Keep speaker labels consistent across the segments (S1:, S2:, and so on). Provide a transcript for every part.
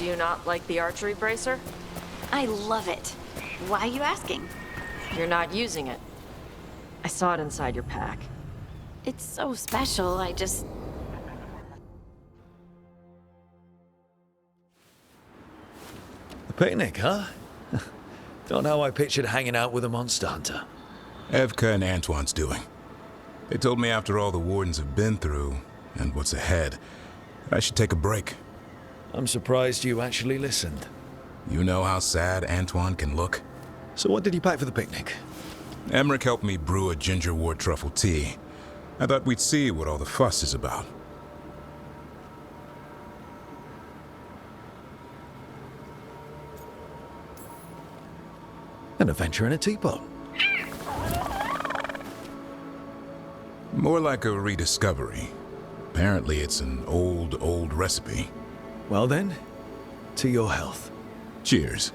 S1: Do you not like the archery bracer?
S2: I love it. Why are you asking?
S1: You're not using it. I saw it inside your pack.
S2: It's so special, I just...
S3: A picnic, huh? Don't know how I pictured hanging out with a monster hunter.
S4: Evka and Antoine's doing. They told me after all the wardens have been through, and what's ahead, I should take a break.
S3: I'm surprised you actually listened.
S4: You know how sad Antoine can look?
S3: So what did you pack for the picnic?
S4: Emmerich helped me brew a ginger wort truffle tea. I thought we'd see what all the fuss is about.
S3: An adventure in a teapot.
S4: More like a rediscovery. Apparently it's an old recipe.
S3: Well then, to your health.
S4: Cheers.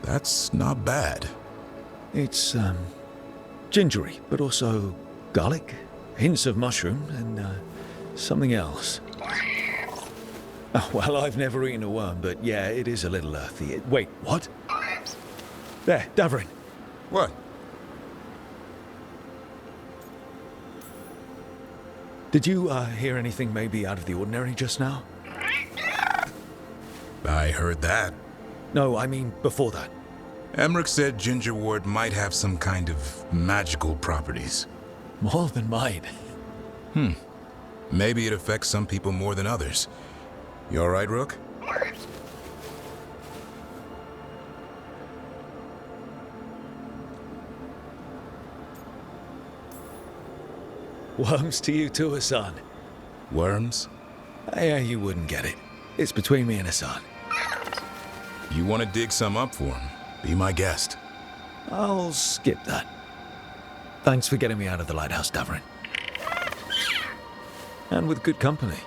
S4: That's not bad.
S3: It's, gingery, but also garlic, hints of mushroom, and, something else. Oh, well, I've never eaten a worm, but yeah, it is a little earthy. Wait, what? There, Davrin.
S4: What?
S3: Did you, hear anything maybe out of the ordinary just now?
S4: I heard that.
S3: No, I mean before that.
S4: Emmerich said ginger wort might have some kind of magical properties.
S3: More than mine.
S4: Maybe it affects some people more than others. You all right, Rook?
S3: Worms to you too, Hassan.
S4: Worms?
S3: Yeah, you wouldn't get it. It's between me and Hassan.
S4: You want to dig some up for him? Be my guest.
S3: I'll skip that. Thanks for getting me out of the lighthouse, Davrin. And with good company.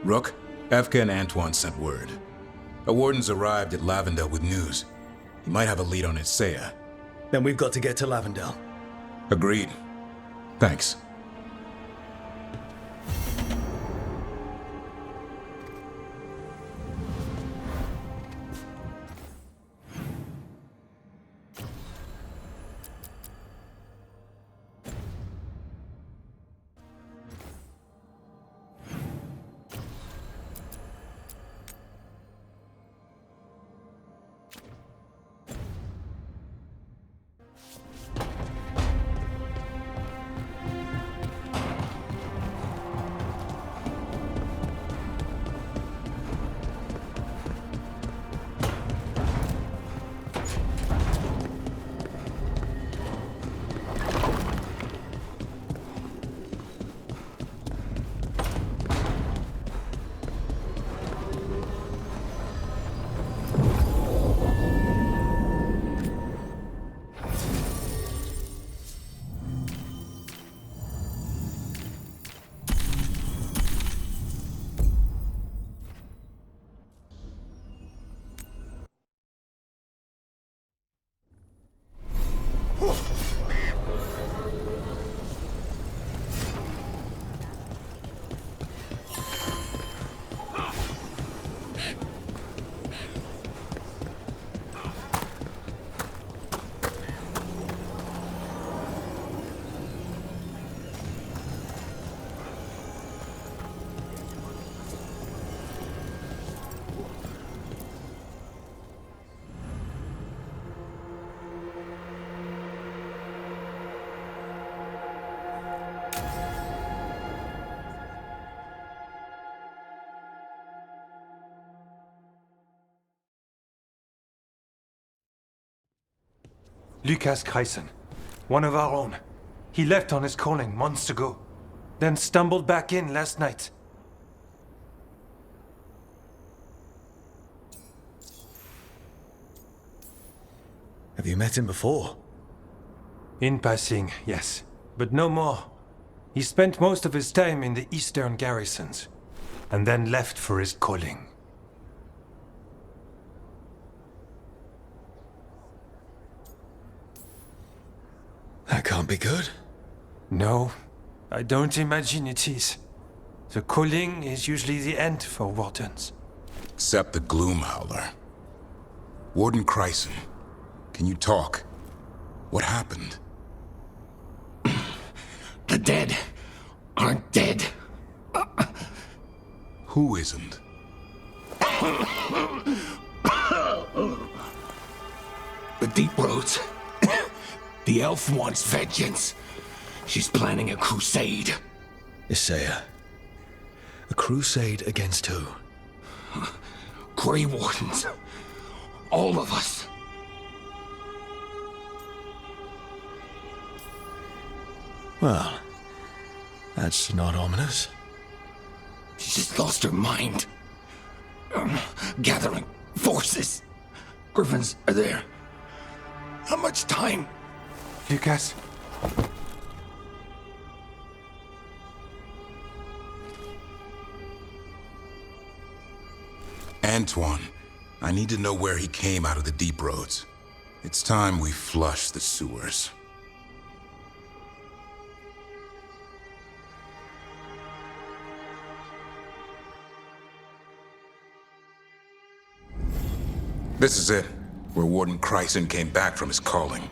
S4: Rook, Evka and Antoine sent word. A warden's arrived at Lavendel with news. He might have a lead on Isaiah.
S3: Then we've got to get to Lavendel.
S4: Agreed. Thanks.
S5: Lucas Kreisen, one of our own. He left on his calling months ago, then stumbled back in last night.
S3: Have you met him before?
S5: In passing, yes, but no more. He spent most of his time in the eastern garrisons, and then left for his calling.
S3: That can't be good.
S5: No, I don't imagine it is. The calling is usually the end for wardens.
S4: Except the Gloom Howler. Warden Kreisen, can you talk? What happened?
S6: The dead aren't dead.
S4: Who isn't?
S6: The Deep Roads. The elf wants vengeance. She's planning a crusade.
S3: Isaiah. A crusade against who?
S6: Grey Wardens. All of us.
S3: Well, that's not ominous.
S6: She just lost her mind. Gathering forces. Griffins are there. How much time?
S5: Lucas?
S4: Antoine, I need to know where he came out of the Deep Roads. It's time we flush the sewers. This is it, where Warden Kreisen came back from his calling.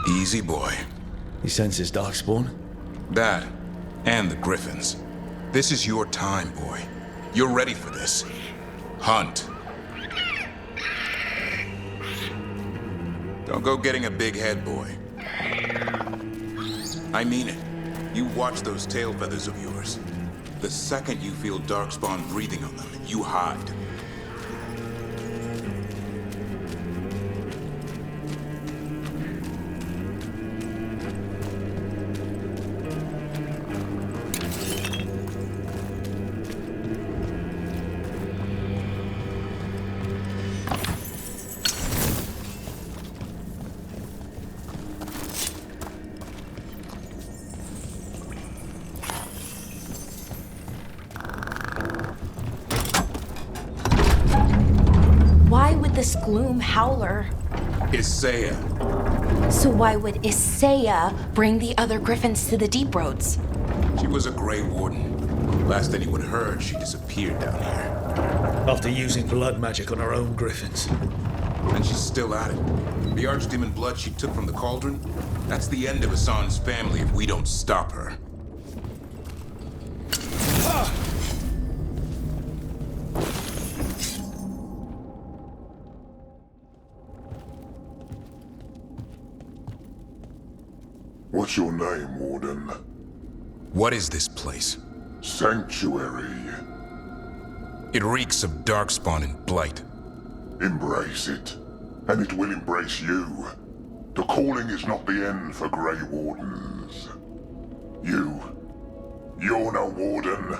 S4: Easy, boy.
S3: He senses Darkspawn?
S4: That, and the Griffins. This is your time, boy. You're ready for this. Hunt. Don't go getting a big head, boy. I mean it. You watch those tail feathers of yours. The second you feel Darkspawn breathing on them, you hide.
S7: Why would this Gloom Howler?
S4: Isaiah.
S7: So why would Isaiah bring the other Griffins to the Deep Roads?
S4: She was a Grey Warden. Last anyone heard, she disappeared down here.
S3: After using blood magic on her own griffins.
S4: And she's still at it. The Archdemon blood she took from the cauldron, that's the end of Hassan's family if we don't stop her.
S8: What's your name, Warden?
S4: What is this place?
S8: Sanctuary.
S4: It reeks of Darkspawn and Blight.
S8: Embrace it, and it will embrace you. The calling is not the end for Grey Wardens. You're no Warden.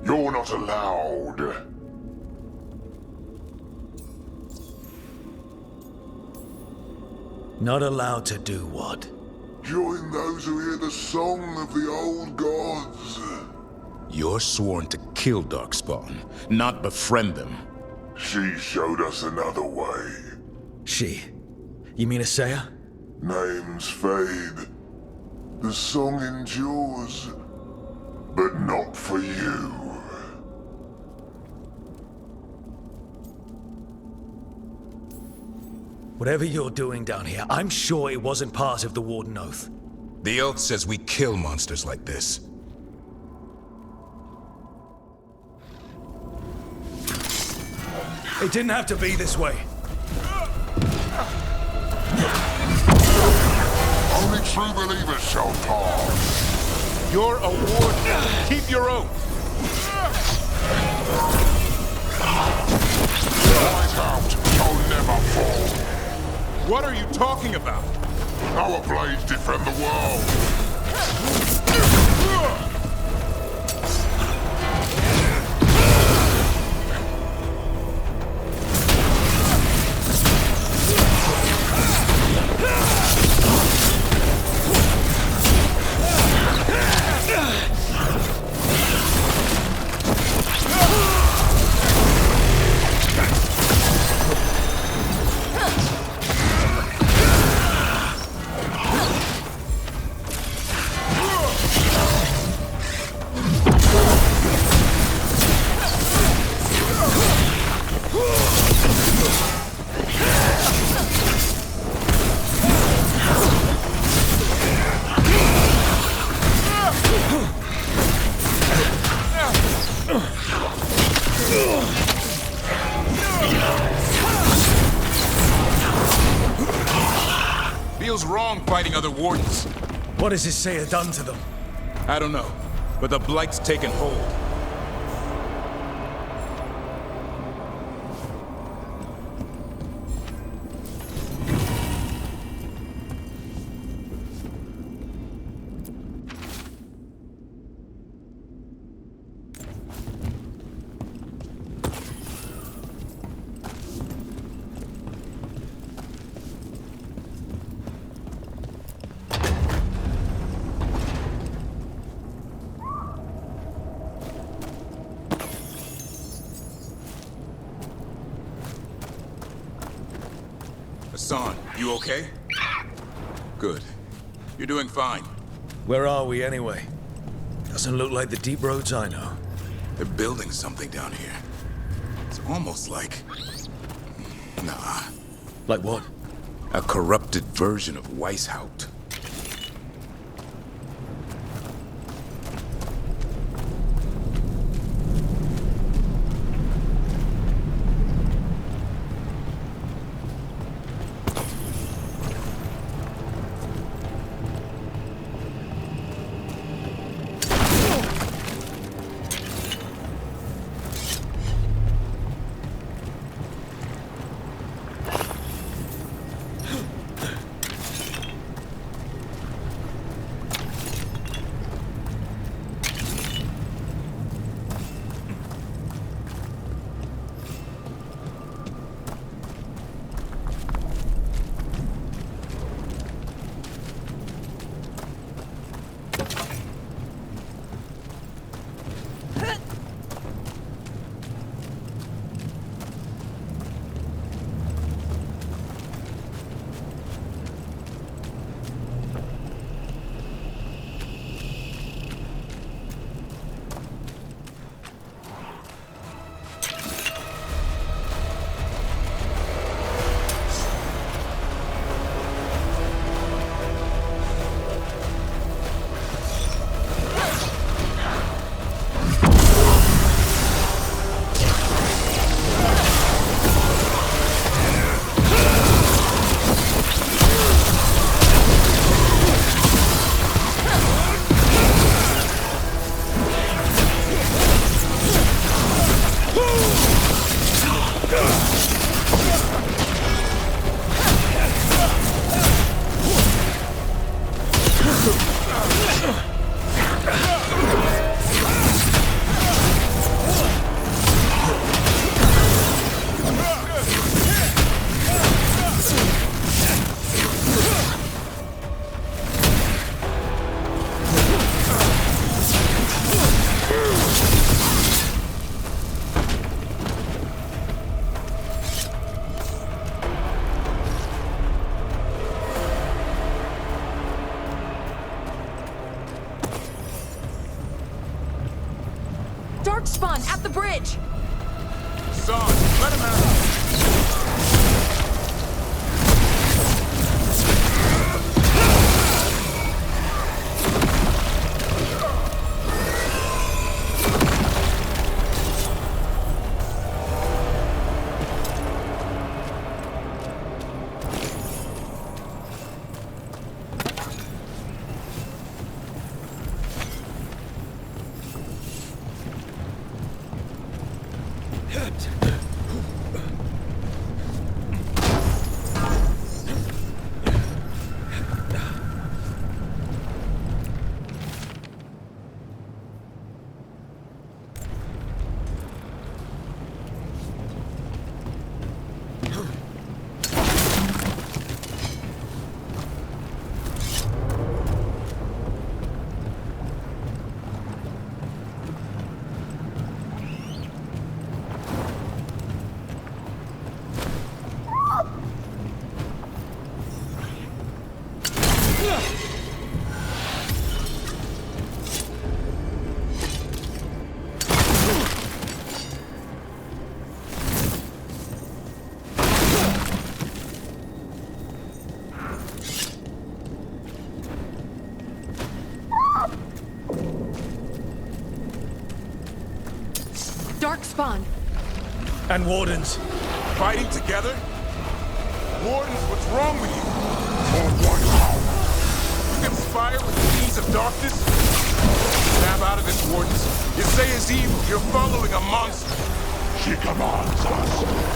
S8: You're not allowed.
S3: Not allowed to do what?
S8: Join those who hear the song of the old gods.
S4: You're sworn to kill Darkspawn, not befriend them.
S8: She showed us another way.
S3: She? You mean Isaiah?
S8: Names fade. The song endures. But not for you.
S3: Whatever you're doing down here, I'm sure it wasn't part of the Warden Oath.
S4: The oath says we kill monsters like this.
S3: It didn't have to be this way.
S8: Only true believers shall pass.
S9: You're a warden. Keep your oath.
S8: Light out shall never fall.
S9: What are you talking about?
S8: Our blades defend the world.
S9: Feels wrong fighting other wardens.
S3: What has Isaiah done to them?
S9: I don't know, but the Blight's taken hold. Hassan, you okay? Good. You're doing fine.
S3: Where are we anyway? Doesn't look like the deep roads I know.
S4: They're building something down here. It's almost like... Nah.
S3: Like what?
S4: A corrupted version of Weishaupt.
S1: Darkspawn at the bridge!
S9: Hassan, let him out!
S1: spawn.
S3: And wardens.
S9: Fighting together? Wardens, what's wrong with you? You conspire with the fiends of darkness? Snap out of this, Wardens. Isaiah's evil. You're following a monster.
S8: She commands us.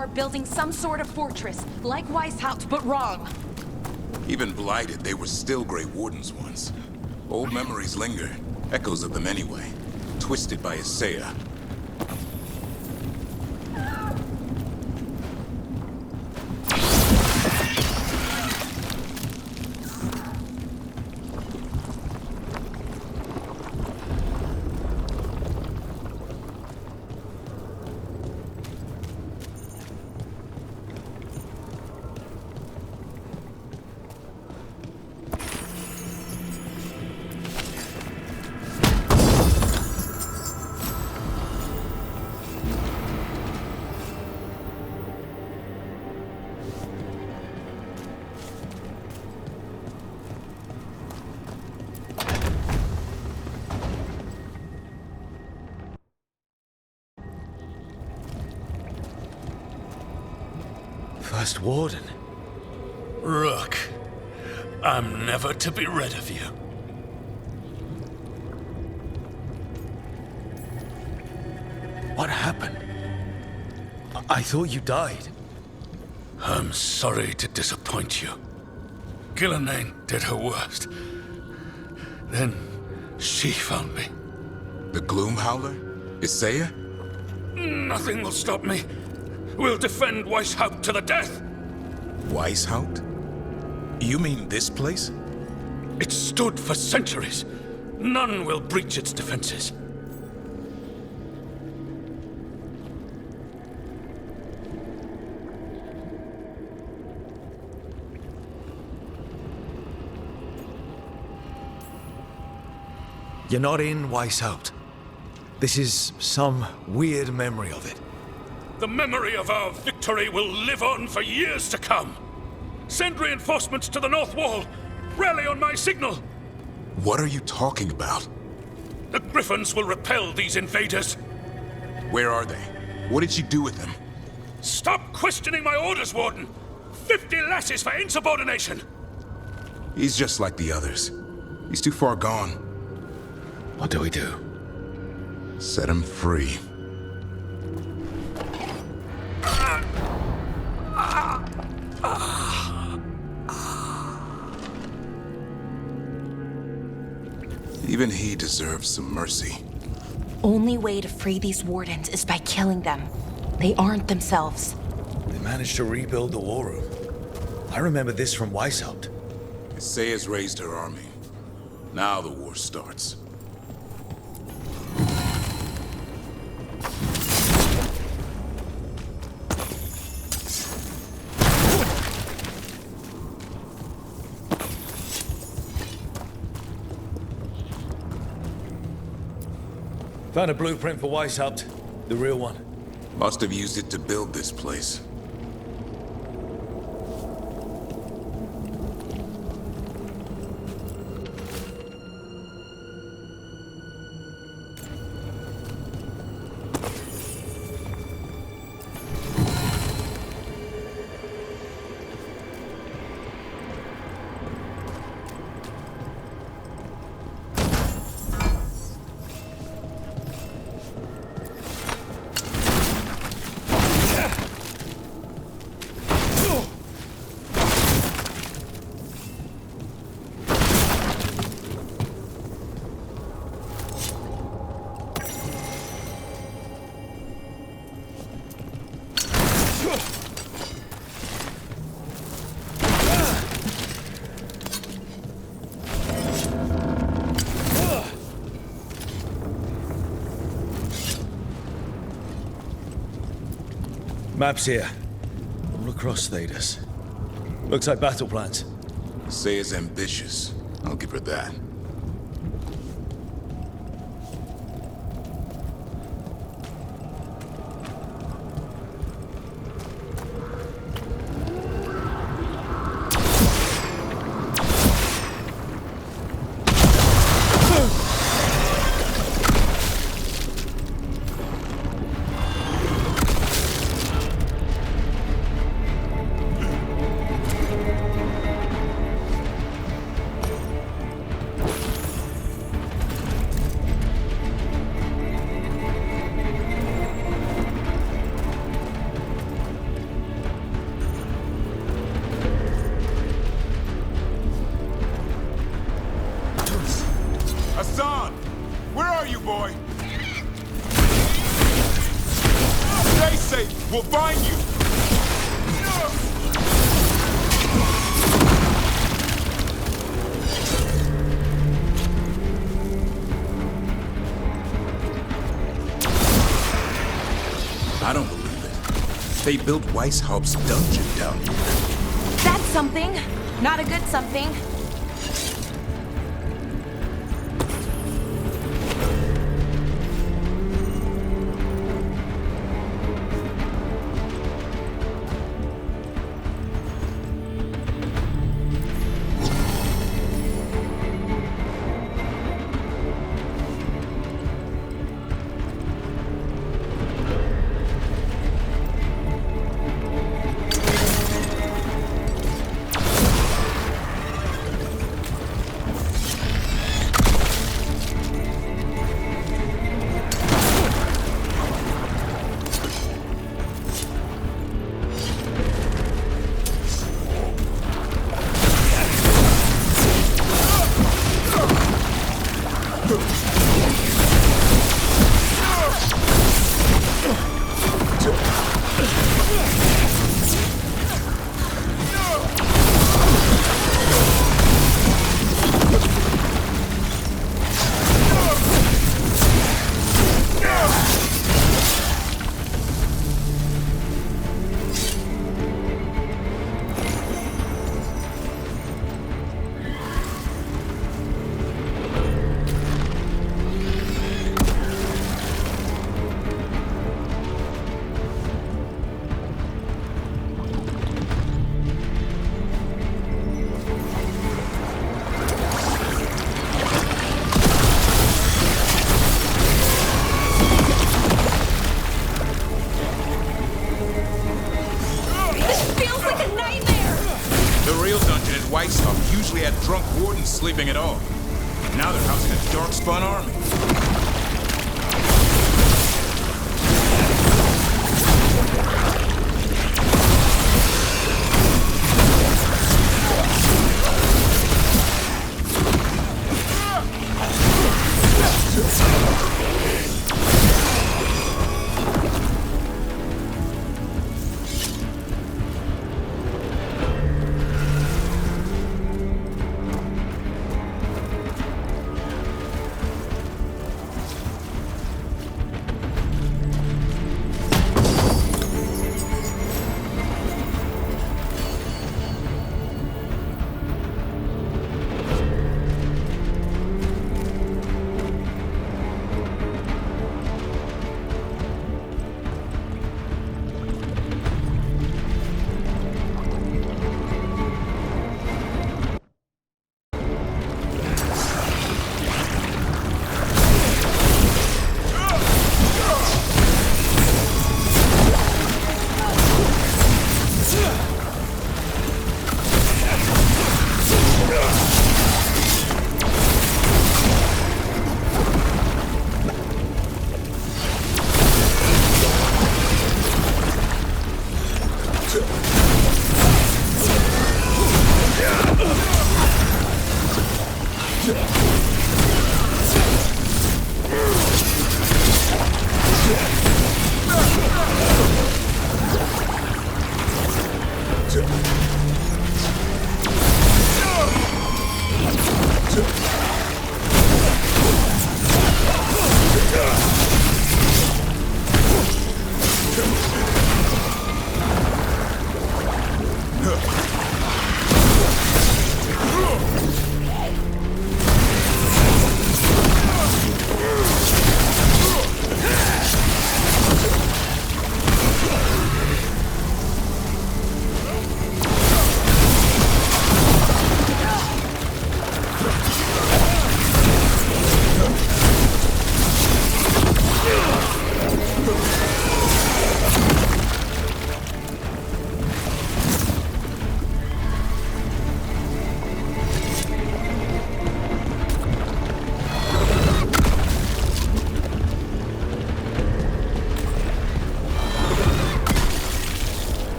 S7: are building some sort of fortress, like Weishaupt, but wrong.
S4: Even blighted, they were still Grey Wardens once. Old memories linger, echoes of them anyway, twisted by Isaiah.
S3: First Warden.
S6: Rook, I'm never to be rid of you.
S3: What happened? I thought you died.
S6: I'm sorry to disappoint you. Gillenane did her worst. Then she found me.
S4: The Gloom Howler? Isaiah?
S6: Nothing will stop me. We'll defend Weishaupt to the death.
S4: Weishaupt? You mean this place?
S6: It stood for centuries. None will breach its defenses.
S3: You're not in Weishaupt. This is some weird memory of it.
S6: The memory of our victory will live on for years to come. Send reinforcements to the North Wall. Rally on my signal.
S4: What are you talking about?
S6: The Griffons will repel these invaders.
S4: Where are they? What did you do with them?
S6: Stop questioning my orders, Warden. 50 lashes for insubordination.
S4: He's just like the others. He's too far gone.
S3: What do we do?
S4: Set him free. Even he deserves some mercy.
S7: Only way to free these wardens is by killing them. They aren't themselves.
S3: They managed to rebuild the war room. I remember this from Weishaupt.
S4: Isaiah's raised her army. Now the war starts.
S3: Found a blueprint for Weishaupt. The real one.
S4: Must have used it to build this place.
S3: Maps here. All across Thedas. Looks like battle plans.
S4: Isaiah's ambitious. I'll give her that.
S9: Hassan! Where are you, boy? Stay safe! We'll find you!
S4: I don't believe it. They built Weishaupt's dungeon down here.
S7: That's something. Not a good something.
S4: Weishaupt usually had drunk wardens sleeping at all. Now they're housing a darkspawn army.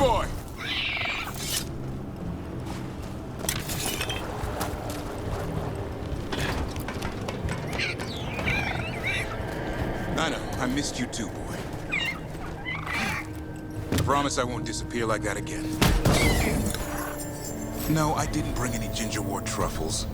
S9: boy!
S4: I know, I missed you too, boy. I promise I won't disappear like that again. No, I didn't bring any gingerwort truffles.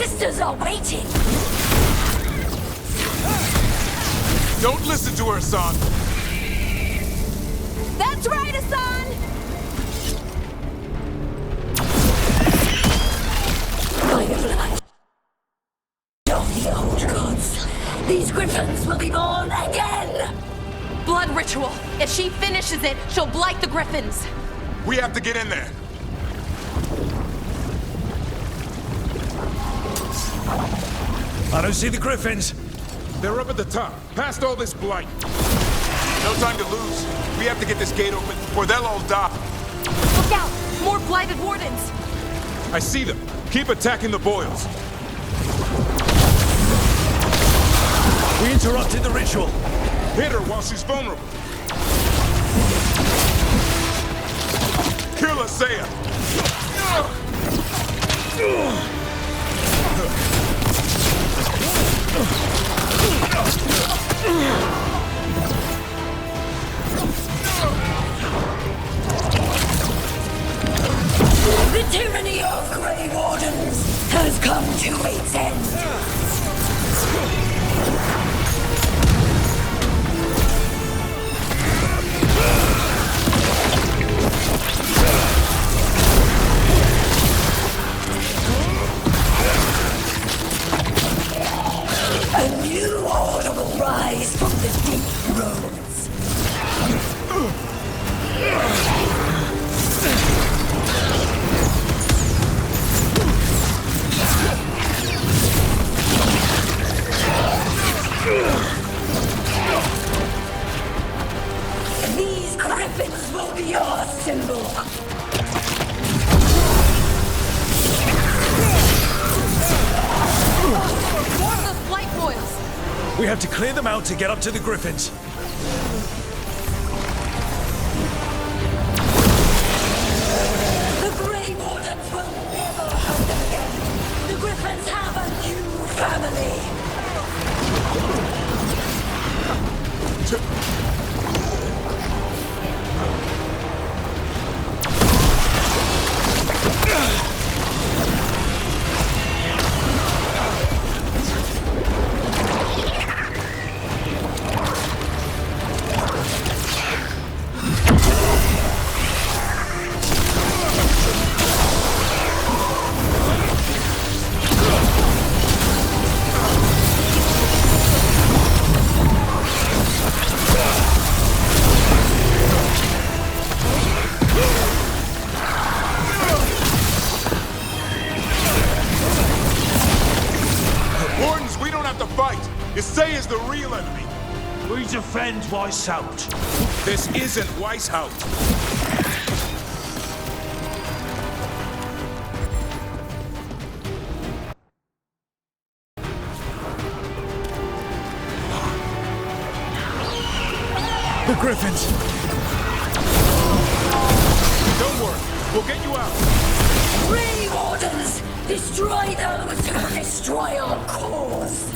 S10: sisters are waiting!
S9: Don't listen to her, son!
S10: That's right, Hassan! By the blood of the old gods, these griffins will be born again!
S7: Blood ritual. If she finishes it, she'll blight the griffins.
S9: We have to get in there.
S3: I don't see the griffins.
S9: They're up at the top, past all this blight. No time to lose. We have to get this gate open, or they'll all die.
S7: Look out! More blighted wardens!
S9: I see them. Keep attacking the boils.
S3: We interrupted the ritual.
S9: Hit her while she's vulnerable. Kill Asaya!
S10: The tyranny of Grey Wardens has come to its end. A new order will rise from the deep roads. These griffins will be your symbol.
S7: More of those blight boils!
S3: We have to clear them out to get up to the griffins.
S10: The Grey Wardens will never hurt them again. The griffins have a new family.
S9: Wardens, we don't have to fight. Isay is the real enemy.
S6: We defend Weishaupt.
S9: This isn't Weishaupt.
S3: The griffins.
S9: Don't worry, we'll get you out.
S10: Grey Wardens, destroy those who destroy our cause.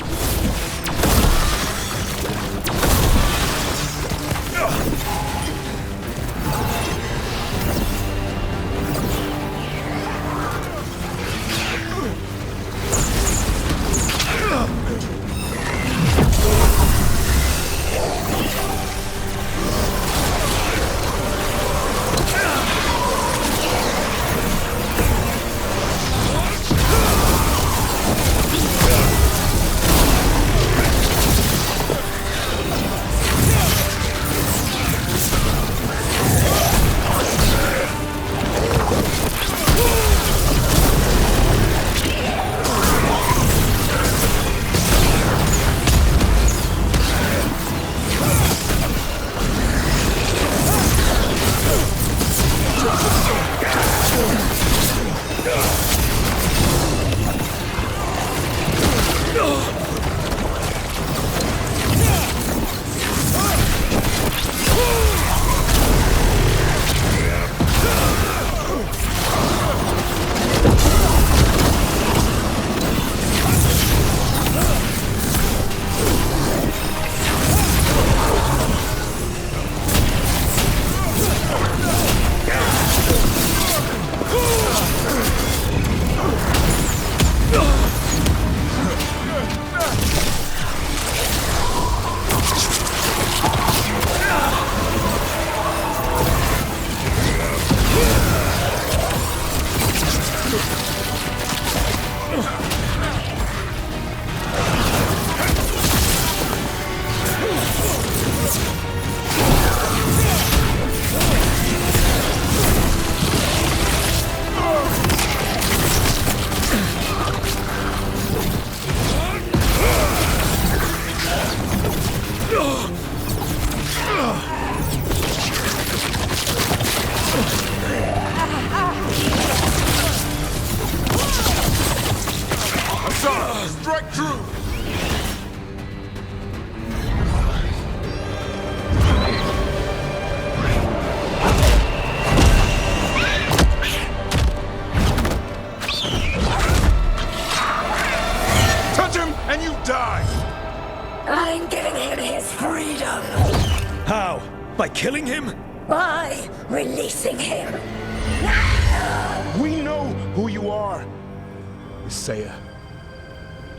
S9: Strike true! Touch him and you die!
S10: I'm giving him his freedom
S3: How? By killing him?
S10: by releasing him.
S9: We know who you are. Isaiah.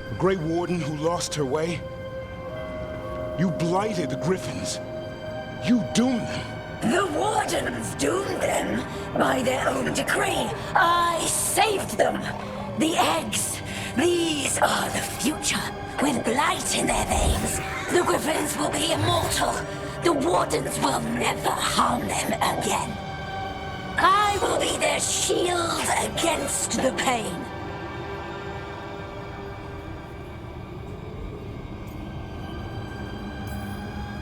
S9: The Grey Warden who lost her way. You blighted the Griffins. You doomed them.
S10: The Wardens doomed them by their own decree. I saved them. The eggs. These are the future. With blight in their veins, the Griffins will be immortal. The Wardens will never harm them again. I will be their shield against the pain.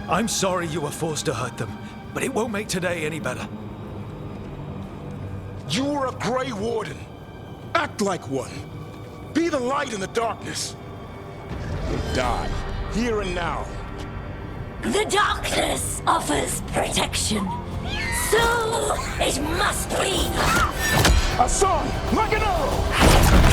S3: I'm sorry you were forced to hurt them, but it won't make today any better.
S9: You were a Grey Warden. Act like one. Be the light in the darkness. You'll die, here and now.
S10: The darkness offers protection. So it must be.
S9: A son, like an arrow!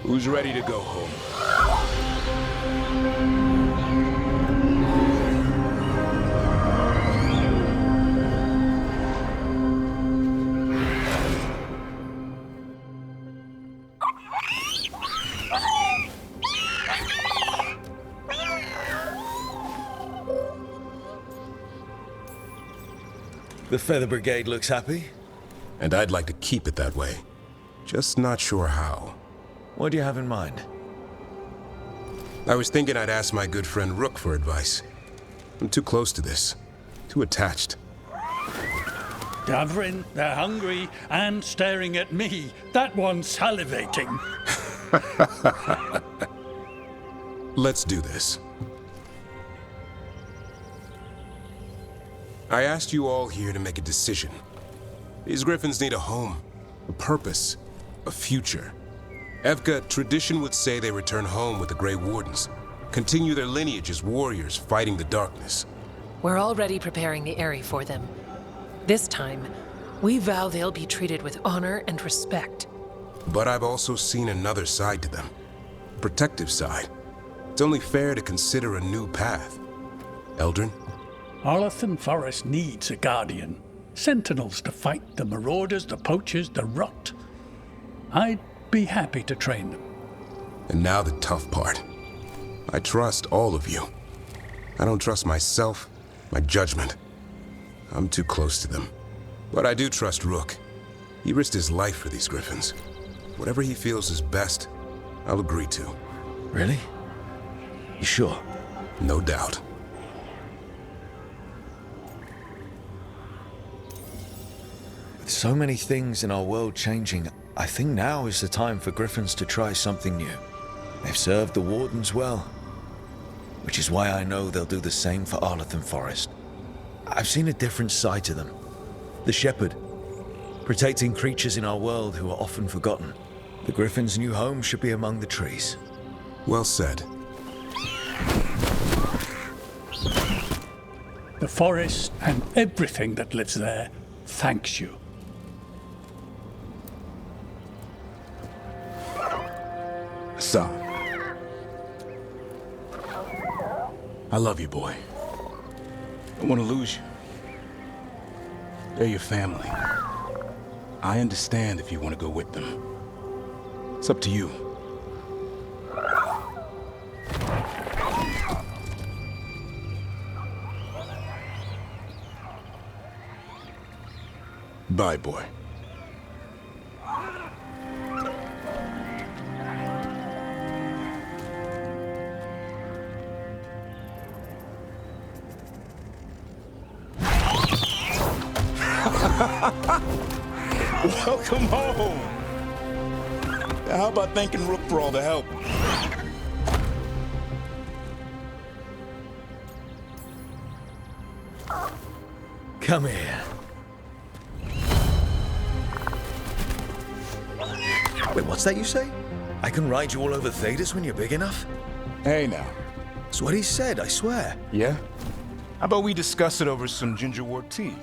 S9: Who's ready to go home?
S3: The Feather Brigade looks happy.
S4: And I'd like to keep it that way. Just not sure how.
S3: What do you have in mind?
S4: I was thinking I'd ask my good friend Rook for advice. I'm too close to this. Too attached.
S11: Davrin, they're hungry and staring at me. That one's salivating.
S4: Let's do this. I asked you all here to make a decision. These Griffins need a home, a purpose, a future. Evka, tradition would say they return home with the Grey Wardens, continue their lineage as warriors fighting the darkness.
S12: We're already preparing the Eyrie for them. This time, we vow they'll be treated with honor and respect.
S4: But I've also seen another side to them. A protective side. It's only fair to consider a new path. Eldrin?
S11: Arlathan Forest needs a guardian. Sentinels to fight the marauders, the poachers, the rot. I'd be happy to train them.
S4: And now the tough part. I trust all of you. I don't trust myself, my judgment. I'm too close to them. But I do trust Rook. He risked his life for these Griffins. Whatever he feels is best, I'll agree to.
S3: Really? You sure?
S4: No doubt.
S3: With so many things in our world changing, I think now is the time for Griffins to try something new. They've served the Wardens well, which is why I know they'll do the same for Arlathan Forest. I've seen a different side to them. The Shepherd, protecting creatures in our world who are often forgotten. The Griffin's new home should be among the trees.
S4: Well said.
S11: The forest and everything that lives there thanks you.
S9: Son. I love you, boy. I don't want to lose you. They're your family. I understand if you want to go with them. It's up to you. Bye, boy. Welcome home. How about thanking Rook for all the help?
S3: Come here. Wait, what's that you say? I can ride you all over Thedas when you're big enough?
S9: Hey now.
S3: That's what he said, I swear.
S9: Yeah? How about we discuss it over some gingerwort tea?